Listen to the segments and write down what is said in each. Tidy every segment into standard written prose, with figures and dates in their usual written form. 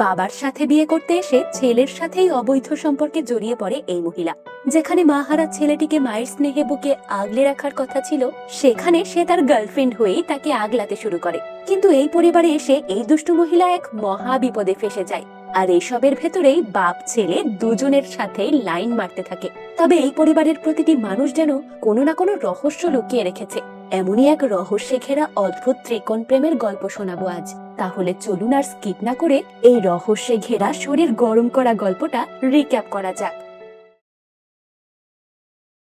বাবার সাথে বিয়ে করতে এসে ছেলের সাথেই অবৈধ সম্পর্কে জড়িয়ে পড়ে এই মহিলা। যেখানে মাহারা ছেলেটিকে মায়ের স্নেহে বুকে আগলে রাখার কথা ছিল, সেখানে সে তার গার্লফ্রেন্ড হয়েই তাকে আগলাতে শুরু করে। কিন্তু এই পরিবারে এসে এই দুষ্টু মহিলা এক মহা বিপদে ফেসে যায়। আর এইসবের ভেতরেই বাপ ছেলে দুজনের সাথেই লাইন মারতে থাকে। তবে এই পরিবারের প্রতিটি মানুষ যেন কোনো না কোনো রহস্য লুকিয়ে রেখেছে। এমনই এক রহস্যে ঘেরা অদ্ভুত ত্রিকোণ প্রেমের গল্প শোনাবো আজ। তাহলে চলুন আর স্কিপ না করে এই রহস্যে ঘেরা শরীর গরম করা গল্পটা রিক্যাপ করা যাক।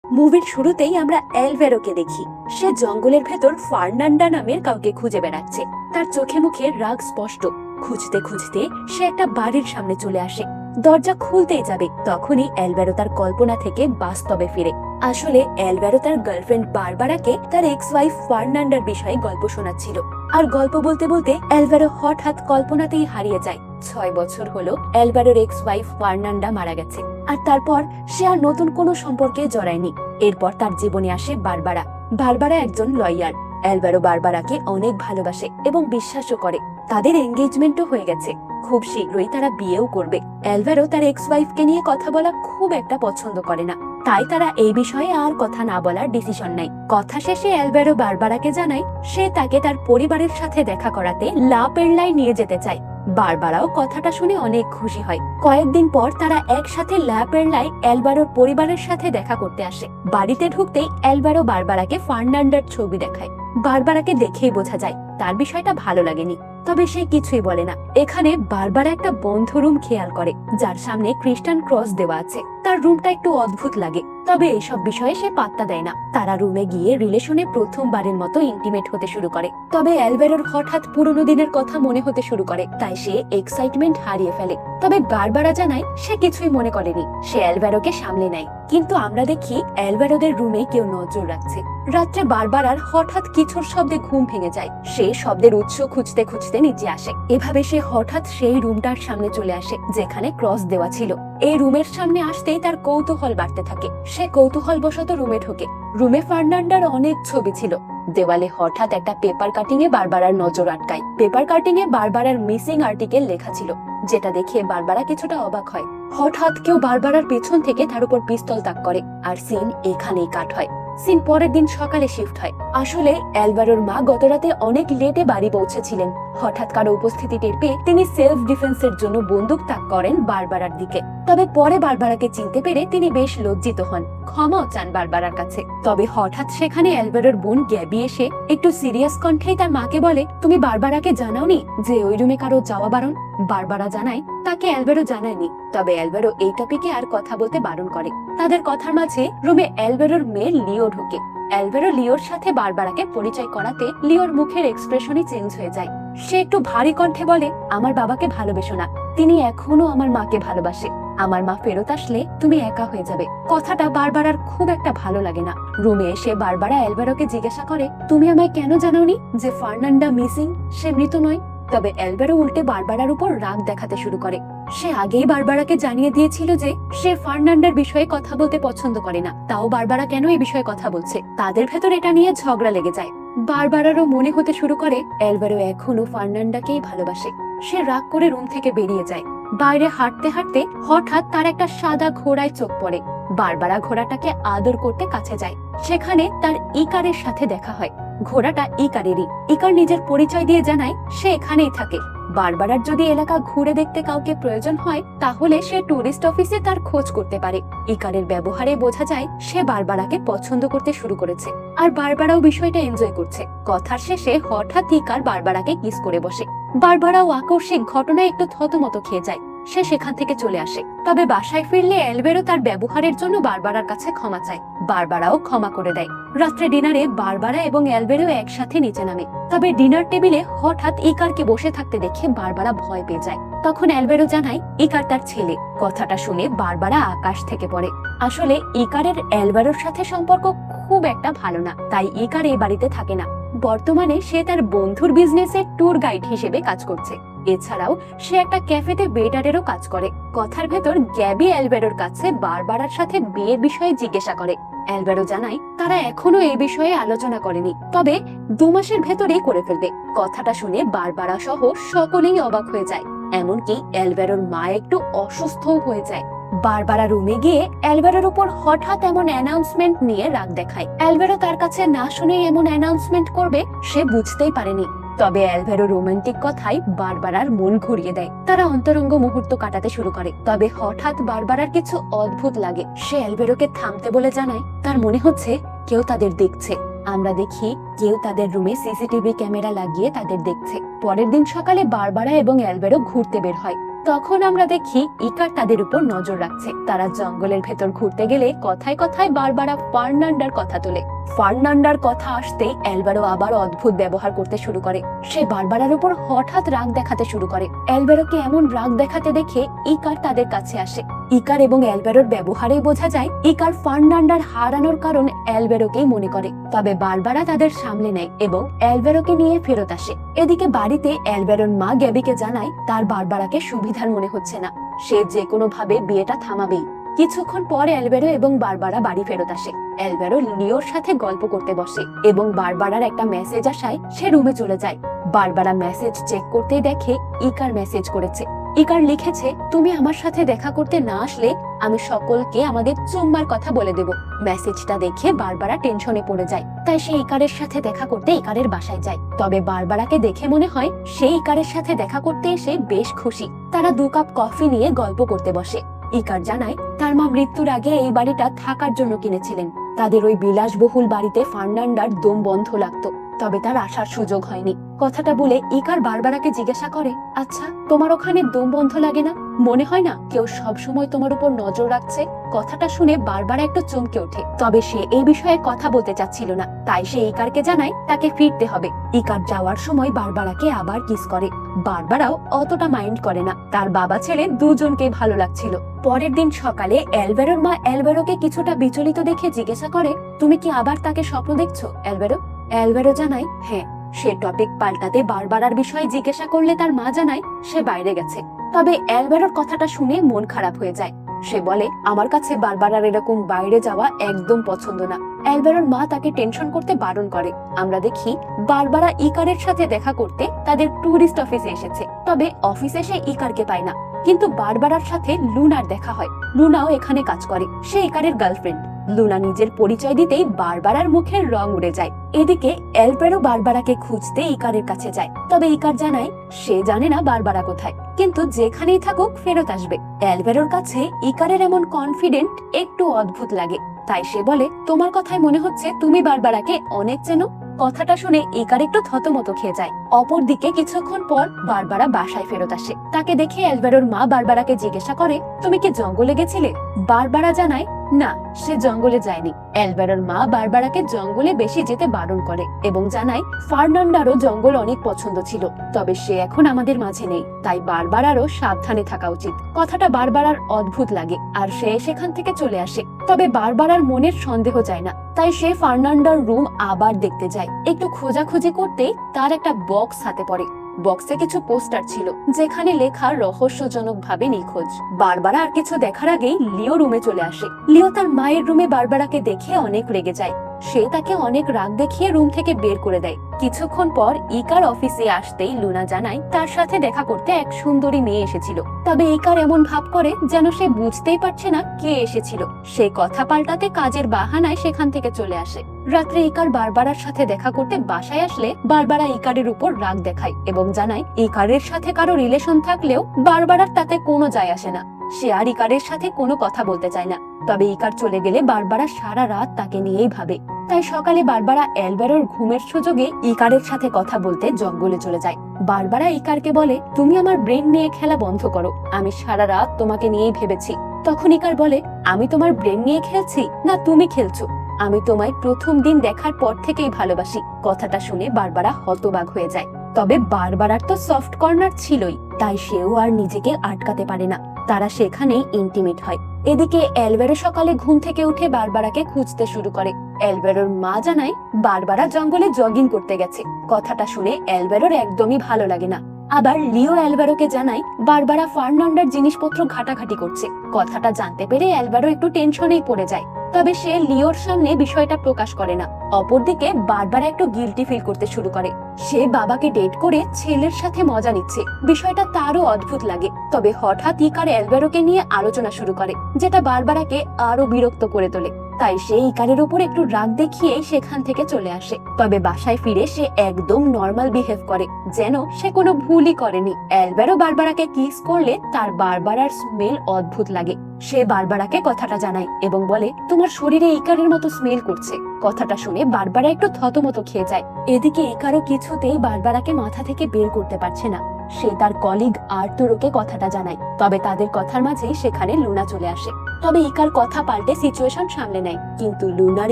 মুভির শুরুতেই আমরা অ্যালভ্যারোকে দেখি। সে জঙ্গলের ভেতর ফার্নান্ডা নামের কাউকে খুঁজে বেড়াচ্ছে। তার চোখে মুখে রাগ স্পষ্ট। খুঁজতে খুঁজতে সে একটা বাড়ির সামনে চলে আসে। দরজা খুলতেই যাবে, তখনই অ্যালভ্যারো তার কল্পনা থেকে বাস্তবে ফিরে। আসলে অ্যালভ্যারো তার গার্লফ্রেন্ড বারবারাকে তার এক্স ওয়াইফ ফার্নান্ডার বিষয়ে গল্প শোনাচ্ছিল। আর গল্প বলতে বলতে অ্যালভ্যারো হঠাৎ কল্পনাতেই হারিয়ে যায়। 6 বছর হলো অ্যালভ্যারোর এক্স ওয়াইফ ফার্নান্ডা মারা গেছে। আর তারপর সে আর নতুন কোনো সম্পর্কে জড়ায়নি। এরপর তার জীবনে আসে বারবারা। বারবারা একজন লয়ার। অ্যালভ্যারো বারবারাকে অনেক ভালোবাসে এবং বিশ্বাসও করে। তাদের এঙ্গেজমেন্টও হয়ে গেছে। খুব শীঘ্রই তারা বিয়েও করবে। অ্যালভ্যারো তার এক্স ওয়াইফকে নিয়ে কথা বলা খুব একটা পছন্দ করে না, তাই তারা এই বিষয়ে আর কথা না বলার ডিসিশন নেয়। কথা শেষে অ্যালভ্যারো বারবারাকে জানায় সে তাকে তার পরিবারের সাথে দেখা করাতে লা পেরলায় নিয়ে যেতে চায়। বারবারাও কথাটা শুনে অনেক খুশি হয়। কয়েকদিন পর তারা একসাথে লা পেরলায় অ্যালভ্যারোর পরিবারের সাথে দেখা করতে আসে। বাড়িতে ঢুকতেই অ্যালভ্যারো বারবারাকে ফার্নান্ডার ছবি দেখায়। বারবারাকে দেখেই বোঝা যায় তার বিষয়টা ভালো লাগেনি, তবে সে কিছুই বলে না। এখানে বারবারা একটা বন্ধ রুম খেয়াল করে, যার সামনে খ্রিস্টান ক্রস দেওয়া আছে। তার রুমটা একটু অদ্ভুত লাগে, তবে এইসব বিষয়ে সে পাত্তা দেয় না। তারা রুমে গিয়ে রিলেশনে প্রথমবারের মতো ইন্টিমেট হতে শুরু করে। তবে অ্যালভ্যারোর হঠাৎ পুরনো দিনের কথা মনে হতে শুরু করে, তাই সে এক্সাইটমেন্ট হারিয়ে ফেলে। তবে বারবারা জানায় সে কিছুই মনে করেনি, সে অ্যালভ্যারোকে সামলে নেয়। কিন্তু আমরা দেখি অ্যালভ্যারোদের রুমে কেউ নজর রাখছে। রাত্রে বারবারার হঠাৎ কিছুর শব্দে ঘুম ভেঙে যায়। সে শব্দের উৎস খুঁজতে খুঁজতে নিচে আসে। এভাবে সে হঠাৎ সেই রুমটার সামনে চলে আসে যেখানে ক্রস দেওয়া ছিল। এই রুমের সামনে আসতেই তার কৌতূহল বাড়তে থাকে। সে কৌতূহল বশত রুমে ঢোকে। রুমে ফার্নান্ডার অনেক ছবি ছিল। দেওয়ালে হঠাৎ একটা পেপার কাটিং এ বারবারার নজর আটকায়। পেপার কাটিং এ বারবারার মিসিং আর্টিকেল লেখা ছিল, যেটা দেখে বারবারা কিছুটা অবাক হয়। হঠাৎ কেউ বারবারার পেছন থেকে তার উপর পিস্তল তাক করে, আর সিন এখানেই কাট হয়। সিন পরের দিন সকালে শিফট হয়। আসলে অ্যালভ্যারোর মা গতরাতে অনেক লেটে বাড়ি পৌঁছেছিলেন। হঠাৎ কারো উপস্থিতি টের পেয়ে তিনি সেলফ ডিফেন্সের জন্য বন্দুক তাক করেন বারবারার দিকে। তবে পরে বারবারাকে চিনতে পেরে তিনি বেশ লজ্জিত হন, ক্ষমাও চান বারবারার কাছে। তবে হঠাৎ সেখানে অ্যালভ্যারোর বোন গ্যাবি এসে একটু সিরিয়াস কণ্ঠেই তার মাকে বলে, তুমি বারবারাকে জানাওনি যে ওই রুমে কারো যাওয়া বারণ? বারবারা জানায় তাকে অ্যালভ্যারো জানায়নি, তবে অ্যালভ্যারো এই টপিকে আর কথা বলতে বারণ করে। তাদের কথার মাঝে রুমে অ্যালভ্যারোর মেয়ে লিও ঢোকে। অ্যালভ্যারো লিওর সাথে বারবারাকে পরিচয় করাতে লিওর মুখের এক্সপ্রেশনই চেঞ্জ হয়ে যায়। সে একটু ভারী কণ্ঠে বলে, আমার বাবাকে ভালোবেসো না, তিনি এখনো আমার মাকে ভালোবাসে। আমার মা ফেরত আসলে তুমি একা হয়ে যাবে। কথাটা বারবারার খুব একটা ভালো লাগে না। রুমে এসে বারবারা অ্যালভ্যারোকে জিজ্ঞাসা করে, তুমি আমায় কেন জানাওনি যে ফার্নান্ডা মিসিং, সে মৃত নয়? তবে অ্যালভ্যারো উল্টে বারবারার উপর রাগ দেখাতে শুরু করে। সে আগেই বারবারাকে জানিয়ে দিয়েছিল যে সে ফার্নান্ডার বিষয়ে কথা বলতে পছন্দ করে না, তাও বারবারা কেন এই বিষয়ে কথা বলছে। তাদের ভেতর এটা নিয়ে ঝগড়া লেগে যায়। বারবারারও মনে হতে শুরু করে অ্যালভ্যারো এখনো ফার্নান্ডাকেই ভালোবাসে। সে রাগ করে রুম থেকে বেরিয়ে যায়। বাইরে হাঁটতে হাঁটতে হঠাৎ তার একটা সাদা ঘোড়ায় চোখ পড়ে। বারবারা ঘোড়াটাকে আদর করতে কাছে যায়। সেখানে তার ইকারের সাথে দেখা হয়। ঘোড়াটা ইকারেরই। ইকার নিজের পরিচয় দিয়ে জানায় সে এখানেই থাকে। বারবারার যদি এলাকা ঘুরে দেখতে কাউকে প্রয়োজন হয়, তাহলে সে টুরিস্ট অফিসে তার খোঁজ করতে পারে। ইকারের ব্যবহারে বোঝা যায় সে বারবারাকে পছন্দ করতে শুরু করেছে, আর বারবারাও বিষয়টা এনজয় করছে। কথার শেষে হঠাৎ ইকার বারবারাকে কিস করে বসে। বারবারাও আকস্মিক ঘটনায় একটু থতমত খেয়ে যায়। সে সেখান থেকে চলে আসে। তবে বাসায় ফিরলে অ্যালভ্যারো তার ব্যবহারের জন্য বারবারার কাছে ক্ষমা চায়। বারবারাও ক্ষমা করে দেয়। রাত্রে ডিনারে বারবারা এবং অ্যালভ্যারো একসাথে নিচে নামে। তবে ডিনার টেবিলে হঠাৎ ইকারকে বসে থাকতে দেখে বারবারা ভয় পেয়ে যায়। তখন অ্যালভ্যারো জানায় ইকার তার ছেলে। কথাটা শুনে বারবারা আকাশ থেকে পড়ে। আসলে ইকারের অ্যালভ্যারোর সাথে সম্পর্ক খুব একটা ভালো না, তাই ইকার এই বাড়িতে থাকে না। বর্তমানে সে তার বন্ধুর বিজনেসে ট্যুর গাইড হিসেবে কাজ করছে। এছাড়াও সে একটা ক্যাফেতে ওয়েটারেরও কাজ করে। কথার ভেতর গ্যাবি অ্যালভ্যারোর কাছে বারবারার সাথে বিয়ের বিষয়ে জিজ্ঞাসা করে। অ্যালভ্যারো জানায় তারা এখনো এই বিষয়ে আলোচনা করেনি, তবে 2 মাসের ভেতরেই করে ফেলবে। কথাটা শুনে বারবারা সহ সকলেই অবাক হয়ে যায়। এমনকি অ্যালভেরোর মা একটু অসুস্থও হয়ে যায়। বারবারা রুমে গিয়ে অ্যালভেরোর উপর হঠাৎ এমন অ্যানাউন্সমেন্ট নিয়ে রাগ দেখায়। অ্যালভেরো তার কাছে না শুনেই এমন অ্যানাউন্সমেন্ট করবে সে বুঝতেই পারেনি। তবে অ্যালভেরো রোমান্টিক কথাই বারবারার মন ঘুরিয়ে দেয়। তারা অন্তরঙ্গ মুহূর্ত কাটাতে শুরু করে। তবে হঠাৎ বারবারার কিছু অদ্ভুত লাগে। সে অ্যালভেরোকে থামতে বলে জানায় তার মনে হচ্ছে কেউ তাদের দেখছে। আমরা দেখি কেউ তাদের রুমে সিসিটিভি ক্যামেরা লাগিয়ে তাদের দেখছে। পরের দিন সকালে বারবারা এবং অ্যালভেরো ঘুরতে বের হয়। তখন আমরা দেখি ইকার তাদের উপর নজর রাখছে। তারা জঙ্গলের ভেতর ঘুরতে গেলে কথায় কথায় বারবারা ফার্নান্ডার কথা তোলে। ফার্নান্ডার কথা আসতেই অ্যালভেরো আবার অদ্ভুত ব্যবহার করতে শুরু করে। সে বারবারার উপর হঠাৎ রাগ দেখাতে শুরু করে। অ্যালভেরোকে এমন রাগ দেখাতে দেখে ইকার তাদের কাছে আসে। ইকার এবং অ্যালভেরোর ব্যবহারে বোঝা যায় ইকার ফার্নান্ডার হারানোর কারণ অ্যালভেরোকেই মনে করে। তবে বারবারা তাদের সামলে নেয় এবং অ্যালভেরোকে নিয়ে ফেরত আসে। এদিকে বাড়িতে অ্যালভেরোর মা গ্যাবিকে জানায় তার বারবারাকে সুবিধার মনে হচ্ছে না, সে যে কোনো ভাবে বিয়েটা থামাবেই। কিছুক্ষণ পর অ্যালভেরো এবং বারবারা বাড়ি ফেরত আসে। অ্যালভেরো লিওর সাথে গল্প করতে বসে এবং বারবারার একটা মেসেজ আসায় সে রুমে চলে যায়। বারবারা মেসেজ চেক করতেই দেখে ইকার মেসেজ করেছে। ইকার লিখেছে, তুমি আমার সাথে দেখা করতে না আসলে আমি সকলকে আমাদের চুম্বার কথা বলে দেব। মেসেজটা দেখে বারবারা টেনশনে পড়ে যায়। তাই সে ইকারের সাথে দেখা করতে ইকারের বাসায় যায়। তবে বারবারাকে দেখে মনে হয় সে ইকারের সাথে দেখা করতে এসে বেশ খুশি। তারা 2 কাপ কফি নিয়ে গল্প করতে বসে। ইকার জানায় তার মা মৃত্যুর আগে এই বাড়িটা থাকার জন্য কিনেছিলেন। তাদের ওই বিলাসবহুল বাড়িতে ফার্নান্ডার দম বন্ধ লাগতো, তবে তার আসার সুযোগ হয়নি। কথাটা বলে ইকার বারবারাকে জিজ্ঞাসা করে, আচ্ছা তোমার ওখানে দম বন্ধ লাগে না? মনে হয় না কেউ সব সময় তোমার উপর নজর রাখছে? কথাটা শুনে বারবারা একটু চমকে ওঠে। তবে সে এই বিষয়ে কথা বলতে চাচ্ছিল না। তাই সে ইকারকে জানায় তাকে ফিরতে হবে। ইকার যাওয়ার সময় বারবারাকে আবার কিস করে। বারবারাও অতটা মাইন্ড করে না। তার বাবা ছেলে দুজনকেই ভালো লাগছিল। পরের দিন সকালে অ্যালভেরোর মা অ্যালভেরোকে কিছুটা বিচলিত দেখে জিজ্ঞাসা করে, তুমি কি আবার তাকে স্বপ্ন দেখছো অ্যালভেরো? অ্যালভেরো জানায় হ্যাঁ। সে টপিক পাল্টাতে বারবারার বিষয়ে জিজ্ঞাসা করলে তার মা জানায় সে বাইরে গেছে। তবে অ্যালভেরোর কথাটা শুনে মন খারাপ হয়ে যায়। সে বলে, আমার কাছে বারবারার এরকম বাইরে যাওয়া একদম পছন্দ না। অ্যালভেরোর মা তাকে টেনশন করতে বারণ করে। আমরা দেখি বারবারা ইকারের সাথে দেখা করতে তাদের টুরিস্ট অফিসে এসেছে। তবে অফিসে সে ইকারকে পায় না, কিন্তু বারবারার সাথে লুনার দেখা হয়। লুনাও এখানে কাজ করে, সে ইকারের গার্লফ্রেন্ড। লুনা নিজের পরিচয় দিতেই বারবারার মুখের রং উড়ে যায়। এদিকে অ্যালভেরো বারবারাকে খুঁজতে ইকারের কাছে যায়। তবে ইকার জানায় সে জানে না বারবারা কোথায়, কিন্তু যেখানেই থাকুক ফেরত আসবে। অ্যালভেরোর কাছে ইকারের এমন কনফিডেন্ট একটু অদ্ভুত লাগে। তাই সে বলে, তোমার কথায় মনে হচ্ছে তুমি বারবারাকে অনেক চেনো। কথাটা শুনে ইকার একটু থতমত খেয়ে যায়। অপরদিকে কিছুক্ষণ পর বারবারা বাসায় ফেরত আসে। তাকে দেখে অ্যালভেরোর মা বারবারাকে জিজ্ঞাসা করে, তুমি কি জঙ্গলে গেছিলে? বারবারা জানায় না, সে জঙ্গলে যায়নি। অ্যালভেরোর মা বারবারাকে জঙ্গলে বেশি যেতে বারণ করে এবং জানায় ফার্নান্ডারও জঙ্গল অনেক পছন্দ ছিল, তবে সে এখন আমাদের মাঝে নেই। তাই বারবারারও সাবধানে থাকা উচিত। কথাটা বারবারার অদ্ভুত লাগে আর সে সেখান থেকে চলে আসে। তবে বারবারার মনের সন্দেহ যায় না। তাই সে ফার্নান্ডার রুম আবার দেখতে যায়। একটু খোঁজাখুঁজি করতেই তার একটা বক্স হাতে পড়ে। বক্সে কিছু পোস্টার ছিল যেখানে লেখা রহস্যজনক ভাবে নিখোঁজ। বারবারা আর কিছু দেখার আগেই লিও রুমে চলে আসে। লিও তার মায়ের রুমে বারবারাকে দেখে অনেক রেগে যায়। সে তাকে অনেক রাগ দেখিয়ে রুম থেকে বের করে দেয়। কিছুক্ষণ পর ইকার অফিসে আসতেই লুনা জানায় তার সাথে দেখা করতে এক সুন্দরী মেয়ে এসেছিল। তবে ইকার এমন ভাব করে যেন সে বুঝতেই পারছে না কে এসেছিল। সে কথা পাল্টাতে কাজের বাহানায় সেখান থেকে চলে আসে। রাত্রে ইকার বারবারার সাথে দেখা করতে বাসায় আসলে বারবারা ইকারের উপর রাগ দেখায় এবং জানায় ইকারের সাথে কারো রিলেশন থাকলেও বারবারার তাতে কোনো যায় আসে না। সে আর ইকারের সাথে কোনো কথা বলতে চায় না। তবে ইকার চলে গেলে বারবারা সারা রাত তাকে নিয়েই ভাবে। তাই সকালে বারবারা অ্যালভেরোর ঘুমের সুযোগে ইকারের সাথে কথা বলতে জঙ্গলে চলে যায়। বারবারা ইকারকে বলে, তুমি আমার ব্রেন নিয়ে খেলা বন্ধ করো, আমি সারা রাত তোমাকে নিয়েই ভেবেছি। তখন ইকার বলে, আমি তোমার ব্রেন নিয়ে খেলছি না তুমি খেলছো? আমি তোমায় প্রথম দিন দেখার পর থেকেই ভালোবাসি। কথাটা শুনে বারবারা হতবাক হয়ে যায়। তবে বারবারার তো সফট কর্নার ছিলই, তাই সেও আর নিজেকে আটকাতে পারে না। তারা সেখানেই ইন্টিমেট হয়। এদিকে অ্যালভেরো সকালে ঘুম থেকে উঠে বারবারাকে খুঁজতে শুরু করে। অ্যালভেরোর মা জানায় বারবারা জঙ্গলে জগিং করতে গেছে। কথাটা শুনে অ্যালভেরোর একদমই ভালো লাগে না। আবার লিও অ্যালভেরোকে জানায় বারবারা ফার্নান্ডার জিনিসপত্র ঘাটাঘাটি করছে। কথাটা জানতে পেরে অ্যালভেরো একটু টেনশনেই পড়ে যায়। তবে সে লিওর সামনে বিষয়টা প্রকাশ করে না। অপরদিকে বারবারা একটু গিল্টি ফিল করতে শুরু করে। সে বাবাকে ডেট করে ছেলের সাথে মজা নিচ্ছে। বিষয়টা তারও অদ্ভুত লাগে। তবে হঠাৎ ইকার অ্যালভেরোকে নিয়ে আলোচনা শুরু করে, যেটা বারবারাকে আরো বিরক্ত করে তোলে। তাই সে ইকারের উপর একটু রাগ দেখিয়ে সেখান থেকে চলে আসে। তবে বাসায় ফিরে সে একদম নর্মাল বিহেভ করে, যেন সে কোনো ভুলই করেনি। অ্যালভেরো বারবারাকে কিস করলে তার বারবারার স্মেল অদ্ভুত লাগে। সে বারবারাকে কথাটা জানায় এবং বলে, তোমার শরীরে ইকারের মতো স্মেল করছে। কথাটা শুনে বারবারা একটু থতমত খেয়ে যায়। এদিকে ইকারও কিছুতেই বারবারাকে মাথা থেকে বের করতে পারছে না। সে তার কলিগ আর্তুরোকে কথাটা জানায়। তবে তাদের কথার মাঝেই সেখানে লুনা চলে আসে। তবে ইকার কথা পাল্টে সিচুয়েশন সামলে নেয়, কিন্তু লুনার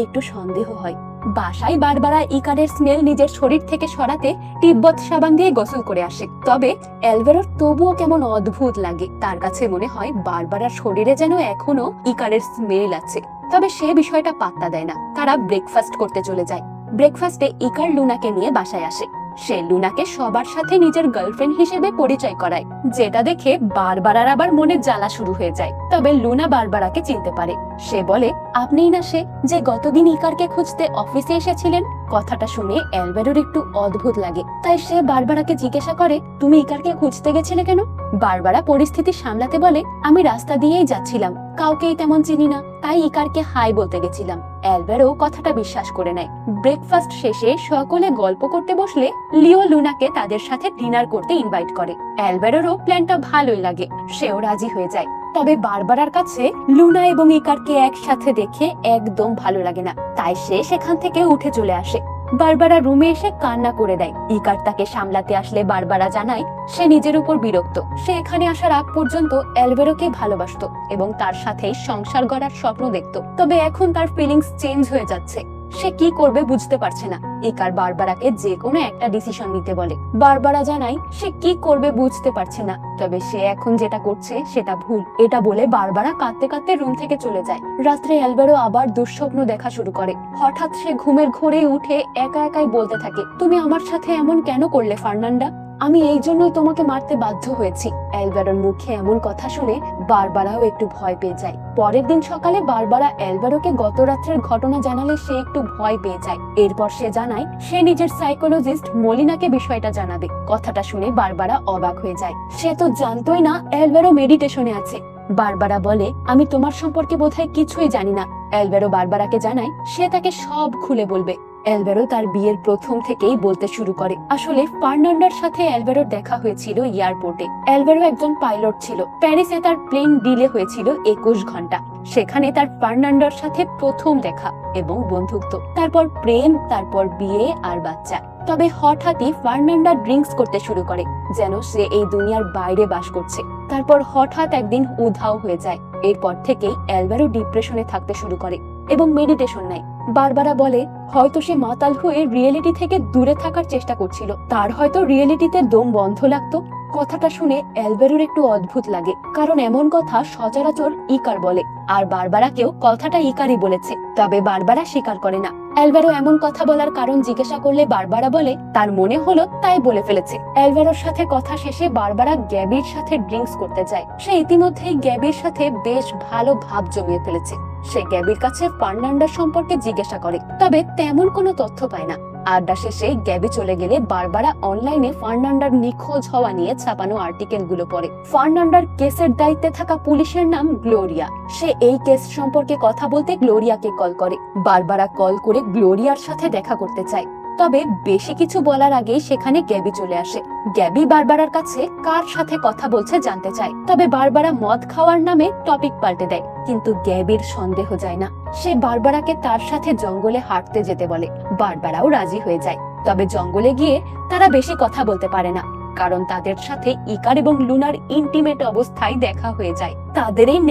একটু সন্দেহ হয়। বাসায় বারবারা ইকারের স্মেল নিজের শরীর থেকে সরাতে তিব্বত সাবান দিয়ে গোসল করে আসে। তবে অ্যালভেরোর তবুও কেমন অদ্ভুত লাগে। তার কাছে মনে হয় বারবারার শরীরে যেন এখনো ইকারের স্মেল আছে। তবে সে বিষয়টা পাত্তা দেয় না। তারা ব্রেকফাস্ট করতে চলে যায়। ব্রেকফাস্টে ইকার লুনাকে নিয়ে বাসায় আসে। সে লুনাকে সবার সাথে নিজের গার্লফ্রেন্ড হিসেবে পরিচয় করায়, যেটা দেখে বারবারার আবার মনে জ্বালা শুরু হয়ে যায়। তবে লুনা বারবারাকে চিনতে পারে। সে বলে, আপনিই না সে যে গতদিন ইকারকে খুঁজতে অফিসে এসেছিলেন? কথাটা শুনে অ্যালভেরোর একটু অদ্ভুত লাগে। তাই সে বারবারাকে জিজ্ঞাসা করে, তুমি ইকারকে খুঁজতে গেছিলে কেন? বারবারা পরিস্থিতি সামলাতে বলে, আমি রাস্তা দিয়েই যাচ্ছিলাম, কাউকেই তেমন চিনি না, তাই ইকারকে হাই বলতে গেছিলাম। অ্যালভেরো কথাটা বিশ্বাস করে নেয়। ব্রেকফাস্ট শেষে সকলে গল্প করতে বসলে লিও লুনাকে তাদের সাথে ডিনার করতে ইনভাইট করে। অ্যালভেরোরও প্ল্যানটা ভালোই লাগে, সেও রাজি হয়ে যায়। তবে বারবারার কাছে লুনা এবং ইকারকে একসাথে দেখে একদম ভালো লাগে না, তাই সে সেখান থেকে উঠে চলে আসে। বারবারা রুমে এসে কান্না করে দেয়। ইকার তাকে সামলাতে আসলে বারবারা জানায় সে নিজের উপর বিরক্ত। সে এখানে আসার আগ পর্যন্ত অ্যালভেরোকে ভালোবাসতো এবং তার সাথে সংসার গড়ার স্বপ্ন দেখতো। তবে এখন তার ফিলিংস চেঞ্জ হয়ে যাচ্ছে। সে কি করবে বুঝতে পারছে না। ইকার বারবারাকে যে কোনো একটা ডিসিশন নিতে বলে। বারবারা জানায় সে কি করবে বুঝতে পারছে না, তবে সে এখন যেটা করছে সেটা ভুল। এটা বলে বারবারা কাঁদতে কাঁদতে রুম থেকে চলে যায়। রাত্রে অ্যালভেরো আবার দুঃস্বপ্ন দেখা শুরু করে। হঠাৎ সে ঘুমের ঘোরে উঠে একা একাই বলতে থাকে, তুমি আমার সাথে এমন কেন করলে ফার্নান্ডা? আমি এই জন্যই তোমাকে মারতে বাধ্য হয়েছি। অ্যালভেরোর মুখে এমন কথা শুনে বারবারাও একটু ভয় পেয়ে যায়। পরের দিন সকালে বারবারা অ্যালভেরোকে গত রাত্রের ঘটনা জানালে সে একটু ভয় পেয়ে যায়। এরপর সে জানায় সে নিজের সাইকোলজিস্ট মলিনাকে বিষয়টা জানাবে। কথাটা শুনে বারবারা অবাক হয়ে যায়। সে তো জানতোই না অ্যালভেরো মেডিটেশনে আছে। বারবারা বলে, আমি তোমার সম্পর্কে বোধহয় কিছুই জানি না। অ্যালভেরো বারবারাকে জানায় সে তাকে সব খুলে বলবে। অ্যালভেরো তার বিয়ের প্রথম থেকেই বলতে শুরু করে। আসলে ফার্নান্ডার সাথে অ্যালভেরোর দেখা হয়েছিল এয়ারপোর্টে। অ্যালভেরো একজন পাইলট ছিল। প্যারিসে তার প্লেন ডিলে হয়েছিল 21 ঘন্টা। সেখানে তার ফার্নান্ডার সাথে প্রথম দেখা এবং বন্ধুত্ব, তারপর প্রেম, তারপর বিয়ে আর বাচ্চা। তবে হঠাৎই ফার্নান্ডা ড্রিঙ্কস করতে শুরু করে, যেন সে এই দুনিয়ার বাইরে বাস করছে। তারপর হঠাৎ একদিন উধাও হয়ে যায়। এরপর থেকেই অ্যালভেরো ডিপ্রেশনে থাকতে শুরু করে এবং মেডিটেশন নেয়। বারবারা বলে, হয়তো সে মাতাল হয়ে রিয়েলিটি থেকে দূরে থাকার চেষ্টা করছিল। তার হয়তো রিয়েলিটিতে দম বন্ধ লাগতো। কথাটা শুনে অ্যালভেরোর একটু অদ্ভুত লাগে, কারণ এমন কথা সচরাচর ইকার বলে, আর বারবারাকেও কথাটা ইকারই বলেছে। তবে বারবারা স্বীকার করে না। অ্যালভেরো এমন কথা বলার কারণ জিজ্ঞাসা করলে বারবারা বলে তার মনে হলো তাই বলে ফেলেছে। অ্যালভেরোর সাথে কথা শেষে বারবারা গ্যাবির সাথে ড্রিঙ্কস করতে যায়। সে ইতিমধ্যেই গ্যাবির সাথে বেশ ভালো ভাব জমিয়ে ফেলেছে। সে গ্যাবির কাছে ফার্নান্ডার সম্পর্কে জিজ্ঞাসা করে, তবে তেমন কোনো তথ্য পায় না। আড্ডা শেষে গ্যাবি চলে গেলে বারবারা অনলাইনে ফার্নান্ডার নিখোঁজ হওয়া নিয়ে ছাপানো আর্টিকেল গুলো পড়ে। ফার্নান্ডার কেসের দায়িত্বে থাকা পুলিশের নাম গ্লোরিয়া। সে এই কেস সম্পর্কে কথা বলতে গ্লোরিয়াকে কল করে। বারবারা কল করে গ্লোরিয়ার সাথে দেখা করতে চায়। তবে বেশি কিছু বলার আগেই সেখানে গ্যাবি চলে আসে। গ্যাবি বারবারার কাছে কার সাথে কথা বলছে জানতে চায়। তবে বারবারা মদ খাওয়ার নামে টপিক পাল্টে দেয়, কিন্তু গ্যাবির সন্দেহ যায় না। সে বারবারাকে তার সাথে জঙ্গলে হাঁটতে যেতে বলে। বারবারাও রাজি হয়ে যায়। তবে জঙ্গলে গিয়ে তারা বেশি কথা বলতে পারে না, কারণ তাদের সাথে ইকার এবং লুনার ইন্টিমেট অবস্থায় দেখা হয়ে যায়। তাদের এই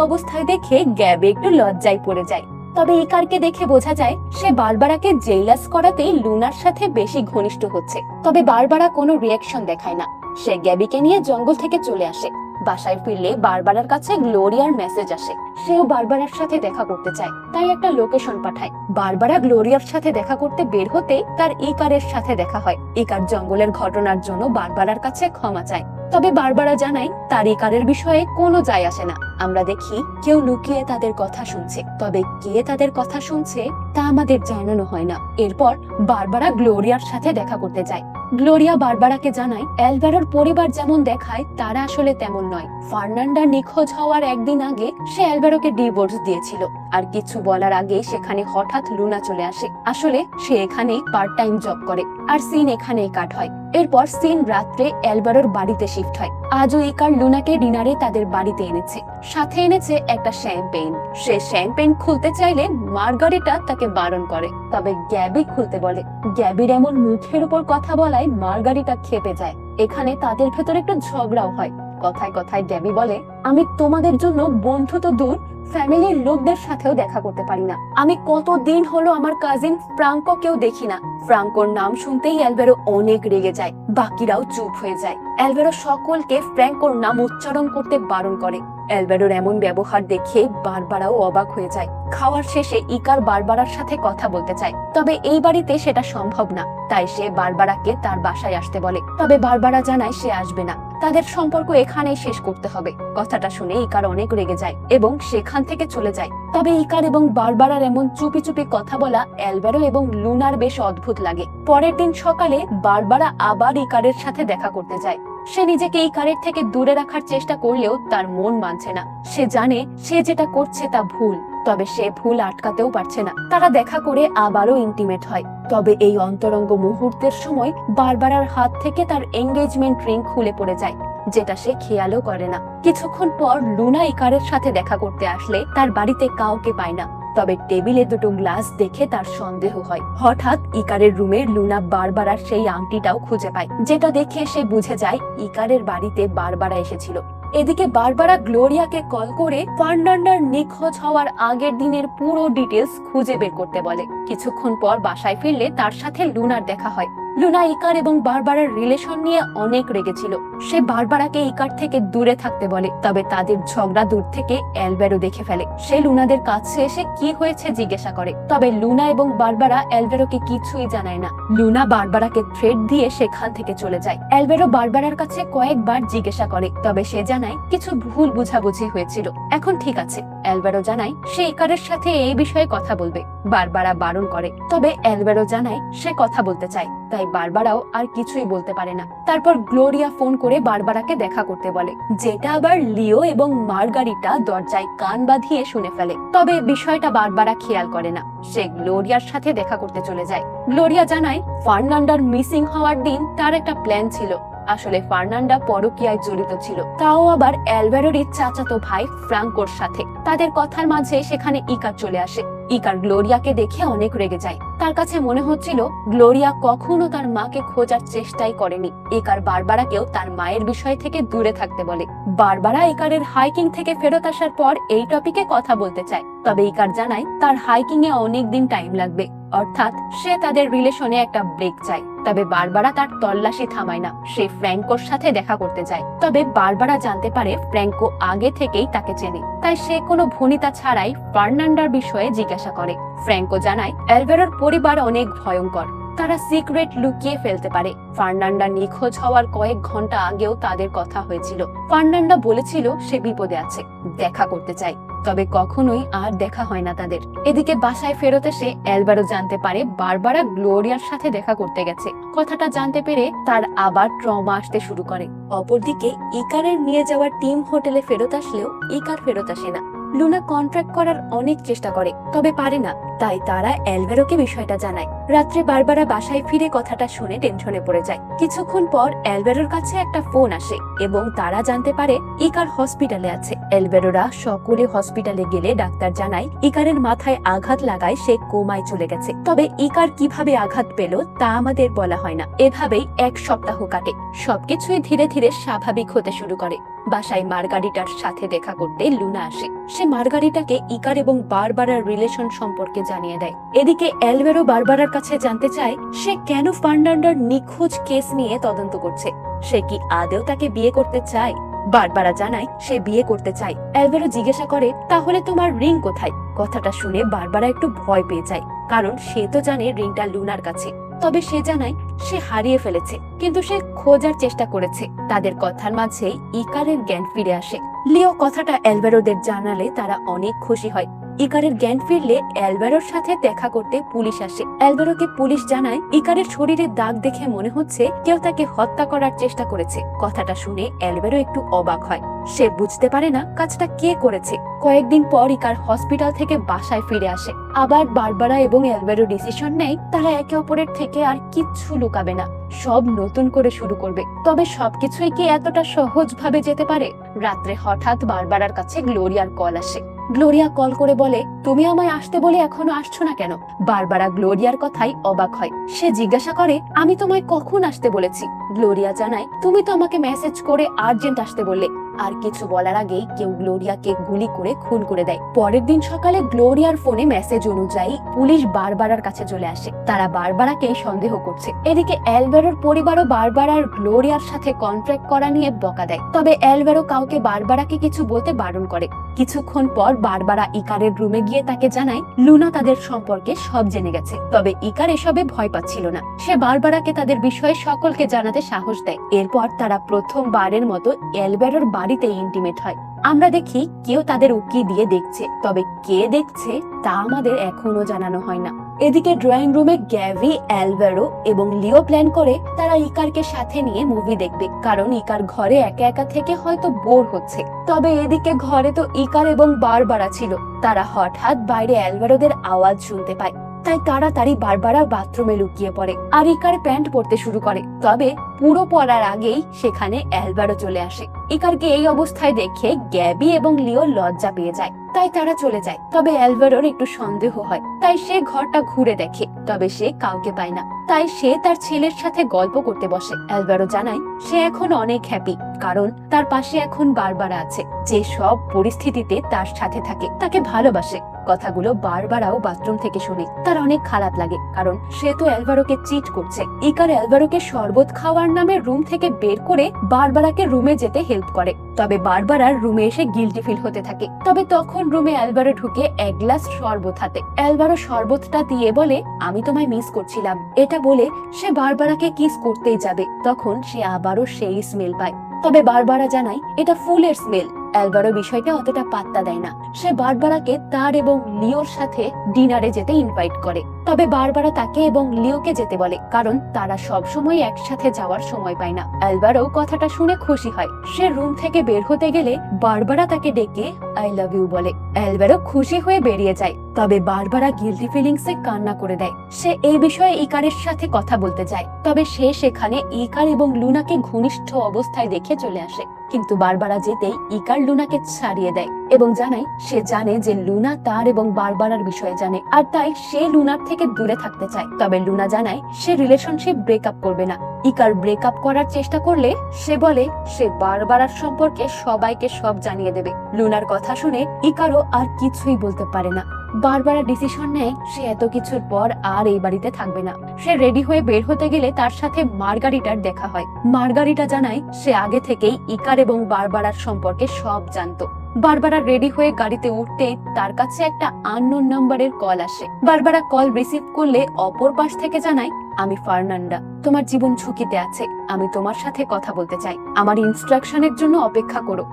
অবস্থায় দেখে গ্যাবি একটু লজ্জায় পড়ে যায়। তবে ইকারকে দেখে বোঝা যায় সে বারবারাকে জেলাস করাতেই লুনার সাথে বেশি ঘনিষ্ঠ হচ্ছে। তবে বারবারা কোনো রিয়াকশন দেখায় না। সে গ্যাবিকে নিয়ে জঙ্গল থেকে চলে আসে। বাসায় ফিরলে বারবারার কাছে গ্লোরিয়ার মেসেজ আসে। সেও বারবারার সাথে দেখা করতে চায়, তাই একটা লোকেশন পাঠায়। বারবারা গ্লোরিয়ার সাথে দেখা করতে বের হতে তার ইকারের সাথে দেখা হয়। ইকার জঙ্গলের ঘটনার জন্য বারবারার কাছে ক্ষমা চায়। তবে বারবারা জানায় তার ইকারের বিষয়ে কোনো যায় আসে না। আমরা দেখি কেউ লুকিয়ে তাদের কথা শুনছে, তবে কে তাদের কথা শুনছে তা আমাদের জানানো হয় না। এরপর বারবারা গ্লোরিয়ার সাথে দেখা করতে যায়। গ্লোরিয়া বারবারাকে জানায় অ্যালভারোর পরিবার যেমন দেখায় তারা আসলে তেমন নয়। ফার্নান্ডা নিখোঁজ হওয়ার একদিন আগে সে অ্যালভারোকে ডিভোর্স দিয়েছিল। আর কিছু বলার আগে সেখানে হঠাৎ লুনা চলে আসে। আসলে সে এখানেই পার্ট টাইম জব করে আর সিন এখানেই কাট হয়। এরপর সিন রাত্রে অ্যালভারোর বাড়িতে শিফট হয়। আজও ইকার লুনাকে ডিনারে তাদের বাড়িতে এনেছে, সাথে এনেছে একটা শ্যাম্পেন। সে শ্যাম্পেন খুলতে চাইলে মার্গারিটা তাকে বারণ করে, তবে গ্যাবি খুলতে বলে। গ্যাবির এমন মুখের উপর কথা বলায় মার্গারিটা ক্ষেপে যায়। এখানে তাদের ভেতর একটা ঝগড়াও হয়। কথায় কথায় গ্যাবি বলে, আমি তোমাদের জন্য বন্ধু তো দূর, ফ্যামিলির লোকদের সাথেও দেখা করতে পারি না। আমি কতদিন হলো আমার কাজিন ফ্রাঙ্কোকেও দেখি না। ফ্রাঙ্কোর নাম শুনতেই অ্যালভারো অনেক রেগে যায়। বাকিরাও চুপ হয়ে যায়। অ্যালভারো সকলকে ফ্রাঙ্কোর নাম উচ্চারণ করতে বারণ করে। অ্যালভারোর এমন ব্যবহার দেখে বারবারাও অবাক হয়ে যায়। খাওয়ার শেষে ইকার বারবারার সাথে কথা বলতে চায়, তবে এই বাড়িতে সেটা সম্ভব না। তাই সে বারবারাকে তার বাসায় আসতে বলে, তবে বারবারা জানায় সে আসবে না। তাদের সম্পর্ক এখানেই শেষ করতে হবে। কথাটা শুনে ইকার অনেক রেগে যায় এবং সেখান থেকে চলে যায়। তবে ইকার এবং বারবারার এমন চুপি চুপি কথা বলা অ্যালভারো এবং লুনার বেশ অদ্ভুত লাগে। পরের দিন সকালে বারবারা আবার ইকারের সাথে দেখা করতে যায়। সে নিজেকে ইকারের থেকে দূরে রাখার চেষ্টা করলেও তার মন মানছে না। সে জানে সে যেটা করছে তা ভুল, তবে সে ভুল আটকাতেও পারছে না। তারা দেখা করে আবারও ইন্টিমেট হয়। তবে এই অন্তরঙ্গ মুহূর্তের সময় বারবারার হাত থেকে তার এঙ্গেজমেন্ট রিং খুলে পড়ে যায়, যেটা সে খেয়ালও করে না। কিছুক্ষণ পর লুনা ইকারের সাথে দেখা করতে আসলে তার বাড়িতে কাউকে পায় না। তবে টেবিলে দুটো গ্লাস দেখে তার সন্দেহ হয়। হঠাৎ ইকারের রুমে লুনা বারবারার সেই আংটিটাও খুঁজে পায়, যেটা দেখে সে বুঝে যায় ইকারের বাড়িতে বারবারা এসেছিল। এদিকে বারবারা গ্লোরিয়াকে কল করে ফার্নান্ডার নিখোঁজ হওয়ার আগের দিনের পুরো ডিটেলস খুঁজে বের করতে বলে। কিছুক্ষণ পর বাসায় ফিরলে তার সাথে লুনার দেখা হয়। লুনা ইকার এবং বারবারার রিলেশন নিয়ে অনেক রেগেছিল। সে বারবারাকে ইকার থেকে দূরে থাকতে বলে, তবে তাদের ঝগড়া দূর থেকে অ্যালভারো দেখে ফেলে। সে লুনাদের কাছে এসে কি হয়েছে জিজ্ঞাসা করে, তবে লুনা এবং বারবারা অ্যালভারোকে কিছুই জানায় না। লুনা বারবারাকে থ্রেট দিয়ে সেখান থেকে চলে যায়। অ্যালভারো বারবারার কাছে কয়েকবার জিজ্ঞাসা করে, তবে সে জানায় কিছু ভুল বুঝাবুঝি হয়েছিল। এখন ঠিক আছে। অ্যালভারো জানায় সে ইকারের সাথে এই বিষয়ে কথা বলবে। বারবারা বারণ করে, তবে অ্যালভারো জানায় সে কথা বলতে চায়। তাই বারবারাও আর কিছুই বলতে পারে না। তারপর গ্লোরিয়া ফোন করে বারবারাকে দেখা করতে বলে, যেটা আবার লিও এবং মার্গারিটা দরজায় কান বাঁধিয়ে শুনে ফেলে। তবে বিষয়টা বারবারা খেয়াল করে না। সে গ্লোরিয়ার সাথে দেখা করতে চলে যায়। গ্লোরিয়া জানায় ফার্নান্ডার মিসিং হওয়ার দিন তার একটা প্ল্যান ছিল। আসলে ফার্নান্ডা পরকীয়ায় জড়িত ছিল, তাও আবার অ্যালভারোর চাচাতো ভাই ফ্রাঙ্কোর সাথে। তাদের কথার মাঝে সেখানে ইকার চলে আসে। ইকার গ্লোরিয়াকে দেখে অনেক রেগে যায়। তার কাছে মনে হচ্ছিল গ্লোরিয়া কখনো তার মাকে খোঁজার চেষ্টাই করেনি। ইকার বারবারাকেও তার মায়ের বিষয় থেকে দূরে থাকতে বলে। বারবারা ইকারের হাইকিং থেকে ফেরত আসার পর এই টপিকে কথা বলতে চায়, তবে ইকার জানায় তার হাইকিং এ অনেক দিন টাইম লাগবে, অর্থাৎ সে তাদের রিলেশনে একটা ব্রেক চায়। তবে বারবারা তার তল্লাশি থামায় না। সে ফ্র্যাঙ্কোর সাথে দেখা করতে যায়, তবে বারবারা জানতে পারে ফ্র্যাঙ্কো আগে থেকেই তাকে চেনে। তাই সে কোনো ভনিতা ছাড়াই ফার্নান্ডার বিষয়ে জিজ্ঞাসা করে। ফ্র্যাঙ্কো জানায় অ্যালভারোর পরিবার অনেক ভয়ঙ্কর, তারা সিক্রেট লুকিয়ে ফেলতে পারে। ফার্নান্ডা নিখোঁজ হওয়ার কয়েক ঘন্টা আগেও তাদের কথা হয়েছিল। ফার্নান্ডা বলেছিল সে বিপদে আছে, দেখা করতে চায়, তবে কখনোই আর দেখা হয় না তাদের। এদিকে বাসায় ফেরত এসে অ্যালভারো জানতে পারে বারবারা গ্লোরিয়ার সাথে দেখা করতে গেছে। কথাটা জানতে পেরে তার আবার ট্রমা আসতে শুরু করে। অপরদিকে ইকারের নিয়ে যাওয়ার টিম হোটেলে ফেরত আসলেও ইকার ফেরত আসে না। লুনা কন্ট্রাক্ট করার অনেক চেষ্টা করে, তবে পারে না। তাই তারা অ্যালভারোকে বিষয়টা জানায়। রাত্রে বারবারা বাসায় ফিরে কথাটা শুনে টেনশনে পড়ে যায়। কিছুক্ষণ পর অ্যালভারোর কাছে একটা ফোন আসে এবং তারা জানতে পারে ইকার হসপিটালে আছে। অ্যালভারোরা সকলে হসপিটালে গেলে ডাক্তার জানায় ইকারের মাথায় আঘাত লাগায় সে কোমায় চলে গেছে। তবে ইকার কিভাবে আঘাত পেল তা আমাদের বলা হয় না। এভাবেই এক সপ্তাহ কাটে। সবকিছুই ধীরে ধীরে স্বাভাবিক হতে শুরু করে। বাসায় মার্গারিটার সাথে দেখা করতে লুনা আসে। সে মার্গারিটাকে ইকার এবং বারবারার রিলেশন সম্পর্কে জানিয়ে দেয়। এদিকে অ্যালভারো বারবারার কাছে জানতে চায় সে কেন ফার্নান্ডার নিখোঁজ কেস নিয়ে তদন্ত করছে। সে কি আদেও তাকে বিয়ে করতে চায়? বারবারা জানায় সে বিয়ে করতে চায়। অ্যালভারো জিজ্ঞাসা করে, তাহলে তোমার রিং কোথায়? কথাটা শুনে বারবারা একটু ভয় পেয়ে যায়, কারণ সে তো জানে রিংটা লুনার কাছে। তবে সে জানায় সে হারিয়ে ফেলেছে, কিন্তু সে খোঁজার চেষ্টা করেছে। তাদের কথার মাঝে ইকারের জ্ঞান ফিরে আসে। লিও কথাটা অ্যালভারোদের জানালে তারা অনেক খুশি হয়। ইকারের জ্ঞান ফিরলে অ্যালভারোর সাথে দেখা করতে পুলিশ আসে। অ্যালভারোকে পুলিশ জানায় ইকারের শরীরে দাগ দেখে মনে হচ্ছে কেউ তাকে হত্যা করার চেষ্টা করেছে। কথাটা শুনে অ্যালভারো একটু অবাক হয়। সে বুঝতে পারে না কাজটা কে করেছে। কয়েকদিন পর ইকার হসপিটাল থেকে বাসায় ফিরে আসে। আবার বারবারা এবং অ্যালভারো ডিসিশন নেয় তারা একে অপরের থেকে আর কিচ্ছু লুকাবে না, সব নতুন করে শুরু করবে। তবে সবকিছুই কি এতটা সহজ ভাবে যেতে পারে? রাত্রে হঠাৎ বারবারার কাছে গ্লোরিয়ার কল আসে। গ্লোরিয়া কল করে বলে, তুমি আমায় আসতে বলে এখনো আসছো না কেন? বারবারা গ্লোরিয়ার কথাই অবাক হয়। সে জিজ্ঞাসা করে, আমি তোমায় কখন আসতে বলেছি? গ্লোরিয়া জানায়, তুমি তো আমাকে মেসেজ করে আর্জেন্ট আসতে বললে। আর কিছু বলার আগেই কেউ গ্লোরিয়াকে গুলি করে খুন করে দেয়। পরের দিন সকালে গ্লোরিয়ার ফোনে মেসেজ অনুযায়ী পুলিশ বারবারার কাছে চলে আসে। তারা বারবারাকে সন্দেহ করছে। এদিকে অ্যালভারোর পরিবারও বারবারার গ্লোরিয়ার সাথে কন্ট্রাক্ট করা নিয়ে বকা দেয়। তবে অ্যালভারো কাউকে বারবারাকে কিছু বলতে বারণ করে। কিছুক্ষণ পর বারবারা ইকারের রুমে গিয়ে তাকে জানায় লুনা তাদের সম্পর্কে সব জেনে গেছে। তবে ইকার এসবে ভয় পাচ্ছিল না। সে বারবারাকে তাদের বিষয়ে সকলকে জানাতে সাহস দেয়। এরপর তারা প্রথমবারের মতো অ্যালভারোর বাড়িতে ইন্টিমেট হয়। আমরা দেখি কেউ তাদের উকি দিয়ে দেখছে, তবে কে দেখছে তা আমাদের এখনো জানানো হয় না। এদিকে ড্রয়িং রুমে গ্যাভি, অ্যালভারো এবং লিও প্ল্যান করে তারা ইকারকে সাথে নিয়ে মুভি দেখবে, কারণ ইকার ঘরে একা একা থেকে হয়তো বোর হচ্ছে। তবে এদিকে ঘরে তো ইকার এবং বারবারা ছিল। তারা হঠাৎ বাইরে অ্যালভারোদের আওয়াজ শুনতে পায়। তাই তাড়াতাড়ি বারবারা বাথরুমে লুকিয়ে পড়ে আর ইকার প্যান্ট পরতে শুরু করে। তবে পুরো পরার আগেই সেখানে অ্যালভারো চলে আসে। ইকারকে এই অবস্থায় দেখে গ্যাবি এবং লিও লজ্জা পেয়ে যায়, তাই তারা চলে যায়। তবে অ্যালভারোর একটু সন্দেহ হয়, তাই সে ঘরটা ঘুরে দেখে। তবে সে কাউকে পায় না, তাই সে তার ছেলের সাথে গল্প করতে বসে। অ্যালভারো জানায় সে এখন অনেক হ্যাপি, কারণ তার পাশে এখন বারবারা আছে, যে সব পরিস্থিতিতে তার সাথে থাকে, তাকে ভালোবাসে। কথাগুলো বারবারাও বাথরুম থেকে শুনে। তার অনেক খারাপ লাগে, কারণ সে তো অ্যালভারোকে চিট করছে। ইকার অ্যালভারোকে শরবত খাওয়ার নামে রুম থেকে বের করে বারবারাকে রুমে যেতে হেল্প করে। তবে বারবারার রুমে এসে গিল্টি ফিল হতে থাকে। তবে তখন রুমে অ্যালভারো ঢুকে এক গ্লাস শরবত হাতে। অ্যালভারো শরবতটা দিয়ে বলে, আমি তোমায় মিস করছিলাম। এটা বলে সে বারবারাকে কিস করতেই যাবে, তখন সে আবারও সেই স্মেল পায়। তবে বারবারা জানায় এটা ফুলের স্মেল। অ্যালভারো বিষয়টা অতটা পাত্তা দেয় না। সে বারবারাকে তার এবং লিওর সাথে ডিনারে যেতে ইনভাইট করে। তবে বারবারা তাকে এবং লিওকে যেতে বলে, কারণ তারা সব সময় একসাথে যাওয়ার সময় পায় না। অ্যালভারো কথাটা শুনে খুশি হয়। সে রুম থেকে বের হতে গেলে বারবারা তাকে ডেকে আই লাভ ইউ বলে। অ্যালভারো খুশি হয়ে বেরিয়ে যায়। তবে বারবারা গিল্টি ফিলিংসে কান্না করে দেয়। সে এই বিষয়ে ইকারের সাথে কথা বলতে যায়। তবে সে সেখানে ইকার এবং লুনাকে ঘনিষ্ঠ অবস্থায় দেখে চলে আসে। কিন্তু বারবারা যেতেই ইকার লুনাকে ছাড়িয়ে দেয় এবং জানায় সে জানে যে লুনা তার এবং বারবারার বিষয়ে জানে, আর তাই সে লুনার থেকে দূরে থাকতে চায়। তবে লুনা জানায় সে রিলেশনশিপ ব্রেকআপ করবে না। ইকার ব্রেকআপ করার চেষ্টা করলে সে বলে সে বারবারার সম্পর্কে সবাইকে সব জানিয়ে দেবে। লুনার কথা শুনে ইকারও আর কিছুই বলতে পারে না। বারবারা ডিসিশন নেয় সে এত কিছুর পর আর এই বাড়িতে থাকবে না। সে রেডি হয়ে বের হতে গেলে তার সাথে মার্গারিটার দেখা হয়। মার্গারিটা জানায় সে আগে থেকেই ইকার এবং বারবারার সম্পর্কে সব জানতো। বারবারা রেডি হয়ে গাড়িতে উঠতে তার কাছে একটা আননোন নাম্বারের কল আসে। বারবারা কল রিসিভ করলে অপর পাশ থেকে জানায়, আমি ফার্নান্ডা, তোমার জীবন ঝুঁকিতে আছে, আমি তোমার সাথে কথা বলতে চাই, আমার ইনস্ট্রাকশনের জন্য অপেক্ষা করো।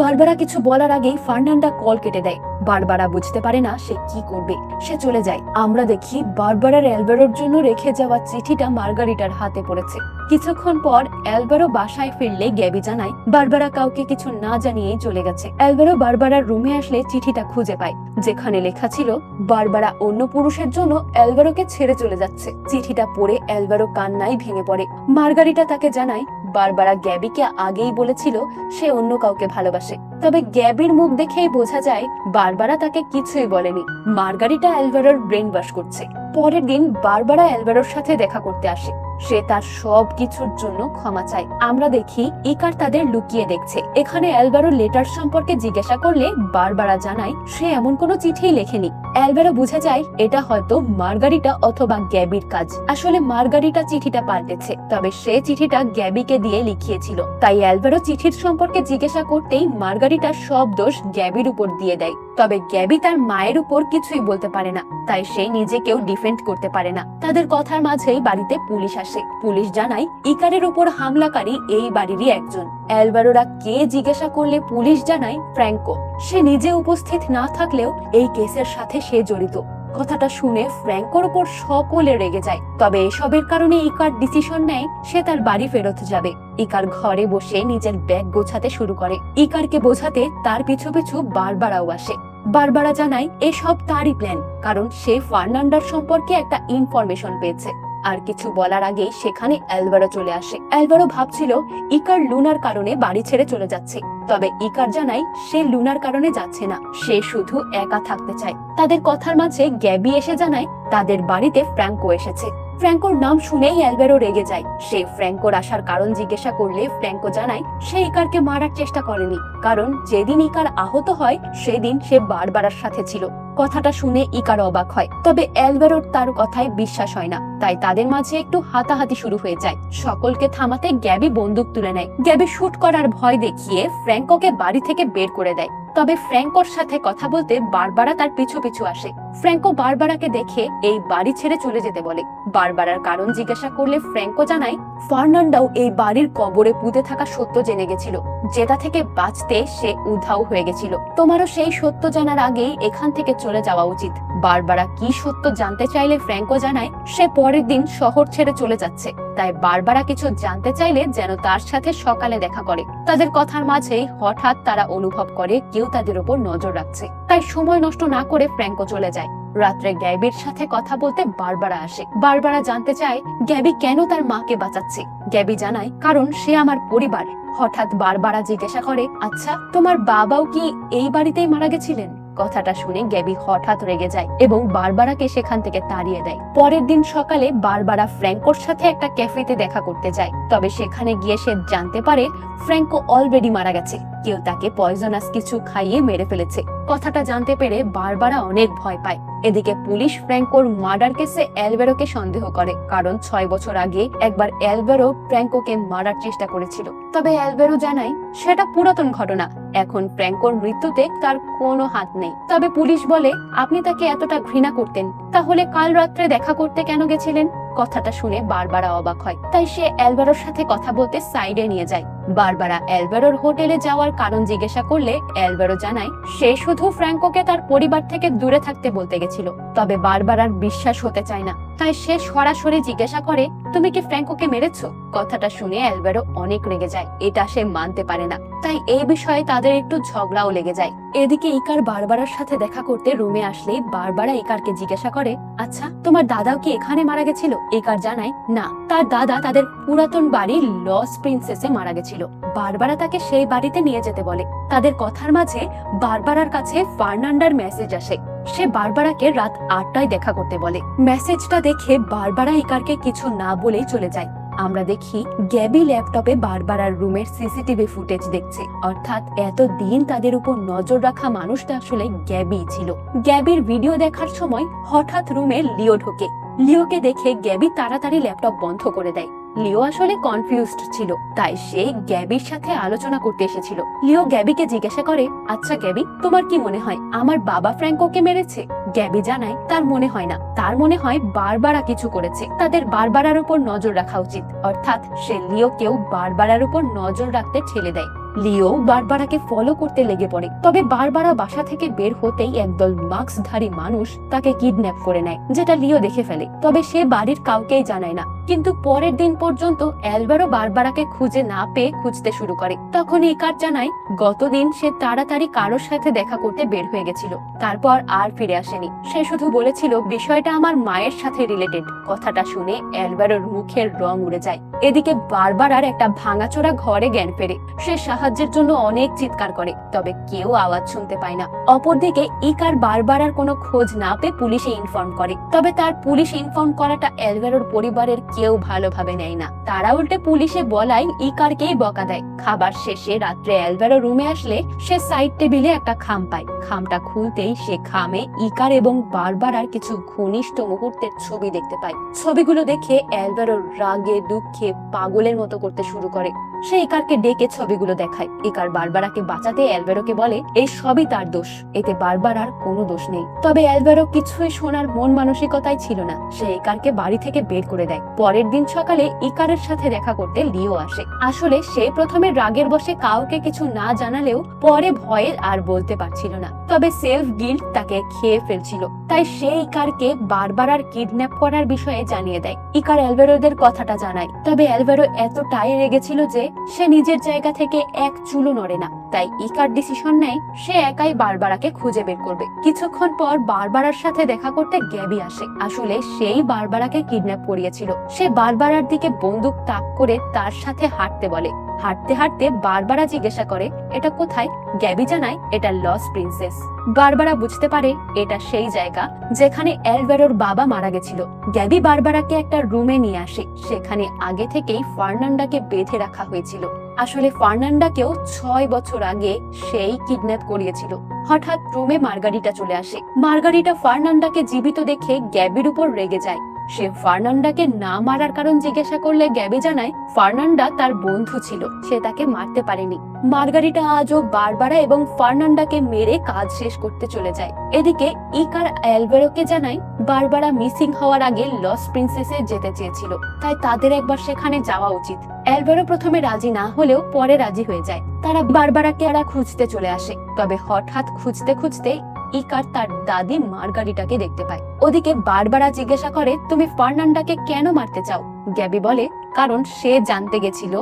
বারবারা কিছু বলার আগেই ফার্নান্ডা কল কেটে দেয়। বারবারা বুঝতে পারে না সে কি করবে, সে চলে যায়। আমরা দেখি বারবারার অ্যালভারোর জন্য রেখে যাওয়া চিঠিটা মার্গারিটার হাতে পড়েছে। কিছুক্ষণ পর অ্যালভারো বাসায় ফিরলে গ্যাবি জানায় বারবারা কাউকে কিছু না জানিয়েই চলে গেছে। অ্যালভারো বারবারার রুমে আসলে চিঠিটা খুঁজে পায়, যেখানে লেখা ছিল বারবারা অন্য পুরুষের জন্য অ্যালভারোকে ছেড়ে চলে যাচ্ছে। চিঠিটা পড়ে অ্যালভারো কান্নায় ভেঙে পড়ে। মার্গারিটা তাকে জানায় বারবারা গ্যাবিকে আগেই বলেছিল সে অন্য কাউকে ভালোবাসে। তবে গ্যাবির মুখ দেখেই বোঝা যায় বারবারা তাকে কিছুই বলেনি। মার্গারিটা অ্যালভারোর ব্রেন ওয়াশ করছে। পরের দিন বারবারা অ্যালভারোর সাথে দেখা করতে আসে। সে তার সব কিছুর জন্য ক্ষমা চায়। আমরা দেখি ইকার তাদের লুকিয়ে দেখছে। এখানে অ্যালভারো লেটার সম্পর্কে জিজ্ঞাসা করলে বারবারা জানায় সে এমন কোনো চিঠি লেখেনি। অ্যালভেরো বুঝে যায় এটা হয়তো মার্গারিটা অথবা গ্যাবির কাজ। আসলে মার্গারিটা চিঠিটা পাল্টেছে, তবে সে চিঠিটা গ্যাবিকে দিয়ে লিখিয়েছিল। তাই অ্যালভেরো চিঠির সম্পর্কে জিজ্ঞাসা করতেই মার্গারিটা সব দোষ গ্যাবির উপর দিয়ে দেয়। তবে গ্যাবি তার মায়ের উপর কিছুই বলতে পারে না, তাই সে নিজেকেও ডিফেন্ড করতে পারে না। তাদের কথার মাঝেই বাড়িতে পুলিশ আসে। পুলিশ জানায় ইকারের উপর হামলাকারী এই বাড়িরই একজন। অ্যালভারোরা কে জিজ্ঞাসা করলে পুলিশ জানায় ফ্র্যাঙ্কো। সে নিজে উপস্থিত না থাকলেও এই কেসের সাথে সে জড়িত। কথাটা শুনে ফ্র্যাঙ্কোর উপর সকলে রেগে যায়। তবে এসবের কারণে ইকার ডিসিশন নেয় সে তার বাড়ি ফেরত যাবে। ইকার ঘরে বসে নিজের ব্যাগ গোছাতে শুরু করে। ইকারকে বোঝাতে তার পিছু পিছু বারবারাও আসে। বারবারা জানায় এসব তারই প্ল্যান, কারণ সে ফার্নান্ডার সম্পর্কে একটা ইনফরমেশন পেয়েছে। আর কিছু বলার আগেই সেখানে অ্যালভারো চলে আসে। অ্যালভারো ভাবছিল ইকার লুনার কারণে বাড়ি ছেড়ে চলে যাচ্ছে, তবে ইকার জানায় সে লুনার কারণে যাচ্ছে না, সে শুধু একা থাকতে চায়। তাদের কথার মাঝে গ্যাবি এসে জানায় তাদের বাড়িতে ফ্র্যাঙ্কো এসেছে। ফ্র্যাঙ্কোর নাম শুনেই অ্যালভারো রেগে যায়। সে ফ্র্যাঙ্কোর আসার কারণ জিজ্ঞাসা করলে ফ্র্যাঙ্কো জানায় সে ইকারকে মারার চেষ্টা করেনি, কারণ যেদিন ইকার আহত হয় সেদিন সে বারবারার সাথে ছিল। কথাটা শুনে ইকার অবাক হয়, তবে অ্যালভারোর তার কথায় বিশ্বাস হয় না। তাই তাদের মাঝে একটু হাতাহাতি শুরু হয়ে যায়। সকলকে থামাতে গ্যাবি বন্দুক তুলে নেয়। গ্যাবি শুট করার ভয় দেখিয়ে ফ্র্যাঙ্কোকে বাড়ি থেকে বের করে দেয়। তবে ফ্র্যাঙ্কোর সাথে কথা বলতে বারবারা তার পিছু পিছু আসে। ফ্র্যাঙ্কো বারবারাকে দেখে এই বাড়ি ছেড়ে চলে যেতে বলে। বারবারার কারণ জিজ্ঞাসা করলে ফ্র্যাঙ্কো জানায় ফার্নান্ডাও এই বাড়ির কবরে পুঁতে থাকা সত্য জেনে গেছিল, যেটা থেকে বাঁচতে সে উধাও হয়ে গেছিল। তোমারও সেই সত্য জানার আগেই এখান থেকে চলে যাওয়া উচিত। বারবারা কি সত্য জানতে চাইলে ফ্র্যাঙ্কো জানায় সে পরের দিন শহর ছেড়ে চলে যাচ্ছে। তাই বারবারা কিছু জানতে চাইলে যেন তার সাথে সকালে দেখা করে। তাদের কথার মাঝেই হঠাৎ তারা অনুভব করে কেউ তাদের উপর নজর রাখছে। তাই সময় নষ্ট না করে ফ্র্যাঙ্কো চলে যায়। রাত্রে গ্যাবির সাথে কথা বলতে বারবারা আসে। বারবারা জানতে চায় গ্যাবি কেন তার মাকে বাঁচাচ্ছে। গ্যাবি জানায় কারণ সে আমার পরিবার। হঠাৎ বারবারা জিজ্ঞাসা করে আচ্ছা তোমার বাবাও কি এই বাড়িতেই মারা গেছিলেন? কথাটা শুনে গ্যাবি হঠাৎ রেগে যায় এবং বারবারাকে সেখান থেকে তাড়িয়ে দেয়। পরের দিন সকালে বারবারা ফ্র্যাঙ্কোর সাথে একটা ক্যাফেতে দেখা করতে যায়। তবে সেখানে গিয়ে সে জানতে পারে ফ্র্যাঙ্কো অলরেডি মারা গেছে, কেউ তাকে পয়জনাস কিছু খাইয়ে মেরে ফেলেছে। কথাটা জানতে পেরে বারবারা অনেক ভয় পায়। এদিকে পুলিশ ফ্র্যাঙ্কোর মার্ডার কেসে অ্যালভারোকে সন্দেহ করে, কারণ 6 বছর আগে একবার অ্যালভারো ফ্র্যাঙ্কোকে মারার চেষ্টা করেছিল। তবে অ্যালভারো জানায় সেটা পুরাতন ঘটনা, এখন ফ্র্যাঙ্কোর মৃত্যুতে তার কোনো হাত নেই। তবে পুলিশ বলে আপনি তাকে এতটা ঘৃণা করতেন, তাহলে কাল রাত্রে দেখা করতে কেন গেছিলেন? কথাটা শুনে বারবারা অবাক হয়। তাই সে অ্যালভারোর সাথে কথা বলতে সাইডে নিয়ে যায়। বারবারা অ্যালভারোর হোটেলে যাওয়ার কারণ জিজ্ঞাসা করলে অ্যালভারো জানায় সে শুধু ফ্র্যাঙ্কোকে তার পরিবার থেকে দূরে থাকতে বলতে গেছিল। তবে বারবারার বিশ্বাস হতে চায় না, তাই সে সরাসরি জিজ্ঞাসা করে তুমি কি ফ্র্যাঙ্কোকে মেরেছো? কথাটা শুনে অ্যালভারো অনেক রেগে যায়, এটা সে মানতে পারে না। তাই এই বিষয়ে তাদের একটু ঝগড়াও লেগে যায়। এদিকে ইকার বারবারার সাথে দেখা করতে রুমে আসলে বারবারা ইকারকে জিজ্ঞাসা করে আচ্ছা তোমার দাদাও কি এখানে মারা গেছিল? ইকার জানায় না, তার দাদা তাদের পুরাতন বাড়ি লস প্রিন্সেসে মারা গেছিল। বারবারা তাকে সেই বাড়িতে নিয়ে যেতে বলে। তাদের কথার মাঝে বারবারার কাছে ফার্নান্ডার মেসেজ আসে। সে বারবারাকে রাত 8টায় দেখা করতে বলে। মেসেজটা দেখে বারবারা ইকারকে কিছু না বলেই চলে যায়। আমরা দেখি গ্যাবি ল্যাপটপে বারবারার রুমের সিসিটিভি ফুটেজ দেখছে, অর্থাৎ এতদিন তাদের উপর নজর রাখা মানুষটা আসলে গ্যাবি ছিল। গ্যাবির ভিডিও দেখার সময় হঠাৎ রুমে লিও ঢোকে। লিওকে দেখে গ্যাবি তাড়াতাড়ি ল্যাপটপ বন্ধ করে দেয়। লিও আসলে কনফিউজড ছিল, তাই সে গ্যাবির সাথে আলোচনা করতে এসেছিল। লিও গ্যাবিকে জিজ্ঞাসা করে আচ্ছা গ্যাবি, তোমার কি মনে হয় আমার বাবা ফ্র্যাঙ্কোকে মেরেছে? গ্যাবি জানায় তার মনে হয় না, তার মনে হয় বারবারা কিছু করেছে। তাদের বারবারার উপর নজর রাখা উচিত। অর্থাৎ সে লিওকেও বারবারার উপর নজর রাখতে ঠেলে দেয়। লিও বারবারাকে ফলো করতে লেগে পড়ে। তবে বারবারা বাসা থেকে বের হতেই একদল মাস্কধারী মানুষ তাকে কিডন্যাপ করে নেয়, যেটা লিও দেখে ফেলে। তবে সে বাড়ির কাউকেই জানায় না। কিন্তু পরের দিন পর্যন্ত অ্যালভারো বারবারাকে খুঁজে না পেয়ে খুঁজতে শুরু করে। তখন ইকার জানায় গতদিন সে তাড়াতাড়ি কারোর সাথে দেখা করতে বের হয়ে গেছিল, তারপর আর ফিরে আসেনি। সে শুধু বলেছিল বিষয়টা আমার মায়ের সাথে রিলেটেড। কথাটা শুনে অ্যালভারোর মুখের রং উড়ে যায়। এদিকে বারবারার একটা ভাঙাচোরা ঘরে জ্ঞান ফেরে। সে সাহায্য সাহায্যের জন্য অনেক চিৎকার করে, তবে কেউ আওয়াজ শুনতে পায় না। অপরদিকে ইকার বারবারার কোনো খোঁজ না পেয়ে পুলিশে ইনফর্ম করে, তবে তার পুলিশ ইনফর্ম করাটা অ্যালভারোর পরিবারের কেউ ভালোভাবে নেয় না। তারা উল্টে পুলিশে বলায় ইকারকেই বকা দেয়। খাবার শেষে রাত্রে অ্যালভারো রুমে আসলে সে সাইড টেবিলে একটা খাম পায়। খামটা খুলতেই সে খামে ইকার এবং বারবারার কিছু ঘনিষ্ঠ মুহূর্তের ছবি দেখতে পায়। ছবিগুলো দেখে অ্যালভারো রাগে দুঃখে পাগলের মতো করতে শুরু করে। সে ইকারকে ডেকে ছবিগুলো দেখায়। ইকার বারবারাকে বাঁচাতে অ্যালভারোকে বলে এই সবই তার দোষ, এতে বারবারার কোনো দোষ নেই। তবে অ্যালভারো কিছুই শোনার মন মানসিকতাই ছিল না। সে ইকারকে বাড়ি থেকে বের করে দেয়। পরের দিন সকালে ইকারের সাথে দেখা করতে লিও আসে। আসলে সে প্রথমে রাগের বশে কাউকে কিছু না জানালেও পরে ভয়ে আর বলতে পারছিল না। তবে সেলফ গিল্ট তাকে খেয়ে ফেলছিল, তাই সে ইকারকে বারবারার কিডন্যাপ করার বিষয়ে জানিয়ে দেয়। ইকার অ্যালভারোদের কথাটা জানায়, তবে অ্যালভারো এতটাই রেগেছিল যে সে নিজের জায়গা থেকে এক চুলও নড়ে না। তাই ইকার ডিসিশন নেয় সে একাই বারবারাকে খুঁজে বের করবে। কিছুক্ষণ পর বারবারার সাথে দেখা করতে গ্যাবি আসে। আসলে সেই বারবারাকে কিডন্যাপ করিয়েছিল। সে বারবারার দিকে বন্দুক তাক করে তার সাথে হাঁটতে বলে। হাঁটতে হাঁটতে বারবারা জিজ্ঞাসা করে এটা কোথায়। গ্যাবি জানায় এটা লস প্রিন্সেস। বারবারা বুঝতে পারে এটা সেই জায়গা যেখানে অ্যালভারোর বাবা মারা গেছিল। গ্যাবি বারবারাকে একটা রুমে নিয়ে আসে। সেখানে আগে থেকেই ফার্নান্ডাকে বেঁধে রাখা হয়েছিল। আসলে ফার্নান্ডাকেও 6 বছর আগে সেই কিডন্যাপ করিয়েছিল। হঠাৎ রুমে মার্গারিটা চলে আসে। মার্গারিটা ফার্নান্ডাকে জীবিত দেখে গ্যাবির উপর রেগে যায়। সে ফার্নান্ডাকে না মারার কারণ জিজ্ঞাসা করলে গ্যাবি জানায় ফার্নান্ডা তার বন্ধু ছিল, সে তাকে মারতে পারেনি। মার্গারিটা আজও বারবারা এবং ফার্নান্ডাকে মেরে কাজ শেষ করতে চলে যায়। এদিকে ইকার অ্যালভারোকে জানায় বারবারা মিসিং হওয়ার আগে লস প্রিন্সেসে যেতে চেয়েছিল, তাই তাদের একবার সেখানে যাওয়া উচিত। অ্যালভারো প্রথমে রাজি না হলেও পরে রাজি হয়ে যায়। তারা বারবারাকে খুঁজতে চলে আসে। তবে হঠাৎ খুঁজতে খুঁজতে ইকার তার দাদি মার্গারিটাকে দেখতে পায়। ওদিকে বারবারা জিজ্ঞাসা করে তুমি ফার্নান্ডাকে কেন মারতে চাও। গ্যাবি বলে কারণ সে জানতে গেছিল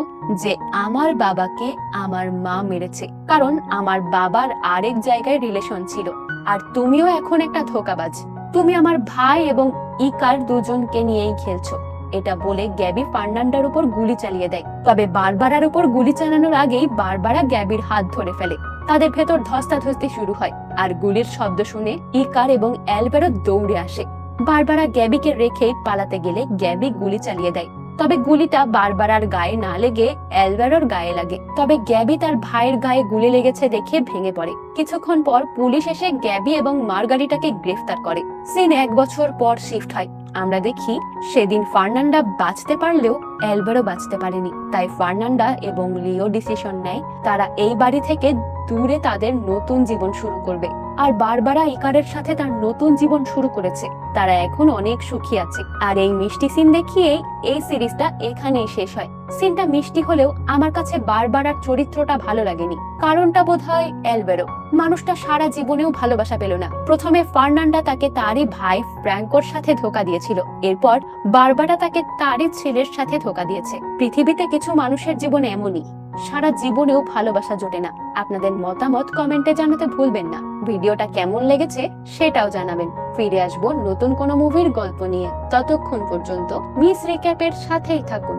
যে আমার বাবাকে আমার মা মেরেছে, কারণ আমার বাবার আরেক জায়গায় রিলেশন ছিল। আর তুমিও এখন একটা ধোঁকাবাজ, তুমি আমার ভাই এবং ইকার দুজনকে নিয়েই খেলছো। এটা বলে গ্যাবি ফার্নান্ডার উপর গুলি চালিয়ে দেয়। তবে বারবারার উপর গুলি চালানোর আগেই বারবারা গ্যাবির হাত ধরে ফেলে। তাদের ভেতর ধস্তাধস্তি শুরু হয় আর গুলির শব্দ শুনে ইকার এবং অ্যালভারো দৌড়ে আসে। বারবারা গ্যাবিকে রেখে পালাতে গেলে গ্যাবি গুলি চালিয়ে দেয়। তবে গুলিটা বারবারার গায়ে না লেগে অ্যালভারোর গায়ে লাগে। তবে গ্যাবি তার ভাইয়ের গায়ে গুলি লেগেছে দেখে ভেঙে পড়ে। কিছুক্ষণ পর পুলিশ এসে গ্যাবি এবং মার্গারিটাকে গ্রেফতার করে। সিন 1 বছর পর শিফট হয়। আমরা দেখি সেদিন ফার্নান্ডা বাঁচতে পারলেও অ্যালভারো বাঁচতে পারেনি। তাই ফার্নান্ডা এবং লিও ডিসিশন নেয় তারা এই বাড়ি থেকে দূরে তাদের নতুন জীবন শুরু করবে। আর বারবারা ইকারের সাথে তার নতুন জীবন শুরু করেছে। তারা এখন অনেক সুখী আছে। আর এই মিষ্টি সিন দেখিয়েই এই সিরিজটা এখানেই শেষ হয়। সিনটা মিষ্টি হলেও আমার কাছে বারবারার চরিত্রটা ভালো লাগেনি। কারণটা বোধহয় অ্যালভারো। মানুষটা সারা জীবনেও ভালোবাসা পেল না। প্রথমে ফার্নান্ডা তাকে তারই ভাই ফ্র্যাঙ্কোর সাথে ধোকা দিয়েছিল, এরপর বারবারা তাকে তারই ছেলের সাথে ধোকা দিয়েছে। পৃথিবীতে কিছু মানুষের জীবন এমনই, সারা জীবনেও ভালোবাসা জোটে না। আপনাদের মতামত কমেন্টে জানাতে ভুলবেন না। ভিডিওটা কেমন লেগেছে সেটাও জানাবেন। ফিরে আসবো নতুন কোনো মুভির গল্প নিয়ে। ততক্ষণ পর্যন্ত মিস রিক্যাপের সাথেই থাকুন।